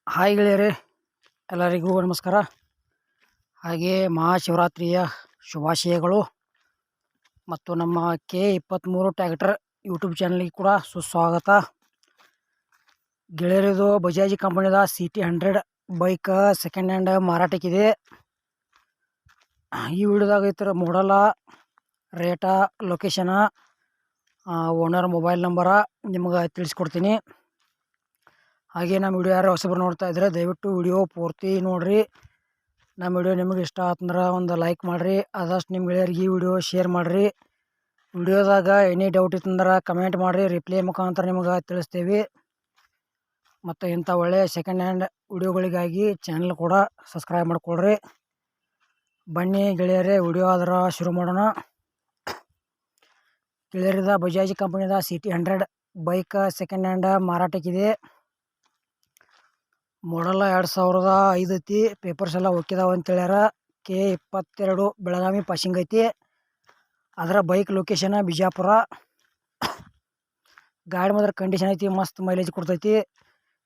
Hi ಗೆಳೆಯರೇ, ಎಲ್ಲರಿಗೂ ನಮಸ್ಕಾರ. ಹಾಗೆ ಮಹಾಶಿವರಾತ್ರಿಯ ಶುಭಾಶಯಗಳು. ಮತ್ತು ನಮ್ಮ K23 ಟ್ರ್ಯಾಕ್ಟರ್ ಯೂಟ್ಯೂಬ್ ಚಾನಲ್ಗೆ ಕೂಡ ಸುಸ್ವಾಗತ. ಗೆಳೆಯರಿದು ಬಜಾಜ್ ಕಂಪನಿದ CT100 ಬೈಕ್ ಸೆಕೆಂಡ್ ಹ್ಯಾಂಡ್ ಮಾರಾಟಕ್ಕಿದೆ. ಈ ವಿಡಿಯೋದಾಗ ಐತರ model, rate, location, owner mobile number ನಿಮ್ಗೆ ತಿಳಿಸ್ಕೊಡ್ತೀನಿ. ಹಾಗೆ ನಮ್ಮ ವಿಡಿಯೋ ಯಾರು ಹೊಸಬರು ನೋಡ್ತಾ ಇದ್ದರೆ ದಯವಿಟ್ಟು ವಿಡಿಯೋ ಪೂರ್ತಿ ನೋಡಿರಿ. ನಮ್ಮ ವಿಡಿಯೋ ನಿಮಗೆ ಇಷ್ಟ ಆತಂದ್ರೆ ಒಂದು ಲೈಕ್ ಮಾಡಿರಿ. ಆದಷ್ಟು ನಿಮ್ಮ ಗೆಳೆಯರಿಗೆ ಈ ವಿಡಿಯೋ ಶೇರ್ ಮಾಡಿರಿ. ವಿಡಿಯೋದಾಗ ಎನಿ ಡೌಟ್ ಇತ್ತಂದ್ರೆ ಕಮೆಂಟ್ ಮಾಡಿರಿ, ರಿಪ್ಲೈ ಮುಖಾಂತರ ನಿಮಗೆ ತಿಳಿಸ್ತೀವಿ. ಮತ್ತು ಇಂಥ ಒಳ್ಳೆಯ ಸೆಕೆಂಡ್ ಹ್ಯಾಂಡ್ ವಿಡಿಯೋಗಳಿಗಾಗಿ ಚಾನಲ್ ಕೂಡ ಸಬ್ಸ್ಕ್ರೈಬ್ ಮಾಡಿಕೊಳ್ರಿ. ಬನ್ನಿ ಗೆಳೆಯರೇ, ವಿಡಿಯೋ ಆದ್ರೆ ಶುರು ಮಾಡೋಣ. ಗೆಳೆಯರಿದ ಬಜಾಜ್ ಕಂಪನಿದ CT100 ಬೈಕ್ ಸೆಕೆಂಡ್ ಹ್ಯಾಂಡ್ ಮಾರಾಟಕ್ಕಿದೆ. ಮಾಡಲ್ಲ 2005 ಐತಿ. ಪೇಪರ್ಸ್ ಎಲ್ಲ ಓಕಿದಾವ ಅಂತೇಳ್ಯಾರ. K22 ಬೆಳಗಾವಿ ಪಾಸಿಂಗ್ ಐತಿ. ಅದರ ಬೈಕ್ ಲೊಕೇಶನ್ ಬಿಜಾಪುರ. ಗಾಡಿ ಮಾತ್ರ ಕಂಡೀಷನ್ ಐತಿ, ಮಸ್ತ್ ಮೈಲೇಜ್ ಕೊಡ್ತೈತಿ.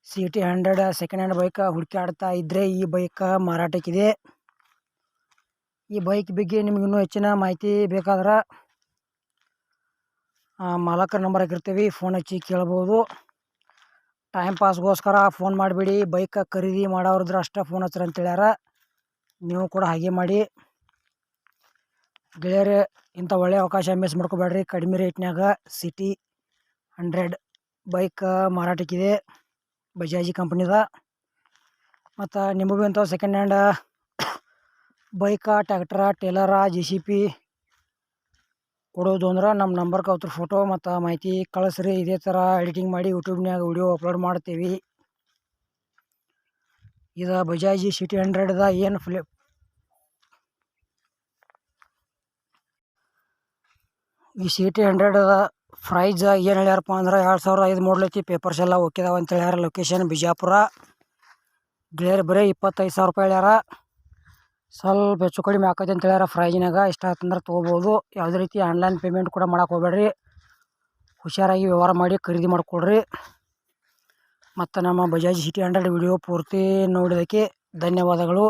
CT100 ಸೆಕೆಂಡ್ ಹ್ಯಾಂಡ್ ಬೈಕ್ ಹುಡುಕಾಡ್ತಾ ಇದ್ದರೆ ಈ ಬೈಕ್ ಮಾರಾಟಕ್ಕಿದೆ. ಈ ಬೈಕ್ ಬಗ್ಗೆ ನಿಮ್ಗೆ ಇನ್ನೂ ಹೆಚ್ಚಿನ ಮಾಹಿತಿ ಬೇಕಾದ್ರೆ ಮಾಲಕರ ನಂಬರ್ ಹಾಕಿರ್ತೀವಿ, ಫೋನ್ ಹಚ್ಚಿ ಕೇಳ್ಬೋದು. ಟೈಮ್ ಪಾಸ್ಗೋಸ್ಕರ ಫೋನ್ ಮಾಡಿಬಿಡಿ. ಬೈಕ್ ಖರೀದಿ ಮಾಡೋರಿದ್ರೆ ಅಷ್ಟೇ ಫೋನ್ ಹಚ್ಚಿರಿ ಅಂತೇಳ್ಯಾರ. ನೀವು ಕೂಡ ಹಾಗೆ ಮಾಡಿ. ಗೆಳೆಯರೇ, ಇಂಥ ಒಳ್ಳೆಯ ಅವಕಾಶ ಮಿಸ್ ಮಾಡ್ಕೋಬೇಡ್ರಿ. ಕಡಿಮೆ ರೇಟ್ನಾಗ CT100 ಬೈಕ್ ಮಾರಾಟಕ್ಕಿದೆ ಬಜಾಜ್ ಕಂಪ್ನಿದ. ಮತ್ತು ನಿಮಗೂ ಇಂಥ ಸೆಕೆಂಡ್ ಹ್ಯಾಂಡ್ ಬೈಕ, ಟ್ಯಾಕ್ಟ್ರ, ಟೇಲರ, JCB ಕೊಡೋದು ಅಂದ್ರೆ ನಮ್ಮ ನಂಬರ್ಗೆ ಅವ್ರ ಫೋಟೋ ಮತ್ತು ಮಾಹಿತಿ ಕಳಿಸ್ರಿ. ಇದೇ ಥರ ಎಡಿಟಿಂಗ್ ಮಾಡಿ ಯೂಟ್ಯೂಬ್ನಾಗ ವಿಡಿಯೋ ಅಪ್ಲೋಡ್ ಮಾಡ್ತೀವಿ. ಇದು ಬಜಾಜ್ CT100ದ ಏನು ಈ CT100ದ ಪ್ರೈಸ್ ಏನು ಹೇಳ್ಯಾರಪ್ಪ ಅಂದ್ರೆ 2005 ಮಾಡಲ್ ಐತಿ. ಪೇಪರ್ಸ್ ಎಲ್ಲ ಓಕಿದಾವ ಅಂತ ಹೇಳ್ಯಾರ. ಲೊಕೇಶನ್ ಬಿಜಾಪುರ. ಗೆಳೆಯರು ಬರೀ 25,000 ರೂಪಾಯಿ ಹೇಳ್ಯಾರ. ಸ್ವಲ್ಪ ಹೆಚ್ಚು ಕಡಿಮೆ ಆಕೈತಿ ಅಂತ ಹೇಳ್ಯಾರ ಪ್ರೈಜ್ನಾಗ. ಇಷ್ಟ ಆಯ್ತಂದ್ರೆ ತೊಗೋಬೋದು. ಯಾವುದೇ ರೀತಿ ಆನ್ಲೈನ್ ಪೇಮೆಂಟ್ ಕೂಡ ಮಾಡೋಕೆ ಹೋಗ್ಬೇಡ್ರಿ. ಹುಷಾರಾಗಿ ವ್ಯವಹಾರ ಮಾಡಿ ಖರೀದಿ ಮಾಡಿಕೊಡ್ರಿ. ಮತ್ತು ನಮ್ಮ ಬಜಾಜ್ CT100 ವಿಡಿಯೋ ಪೂರ್ತಿ ನೋಡಿದ್ದಕ್ಕೆ ಧನ್ಯವಾದಗಳು.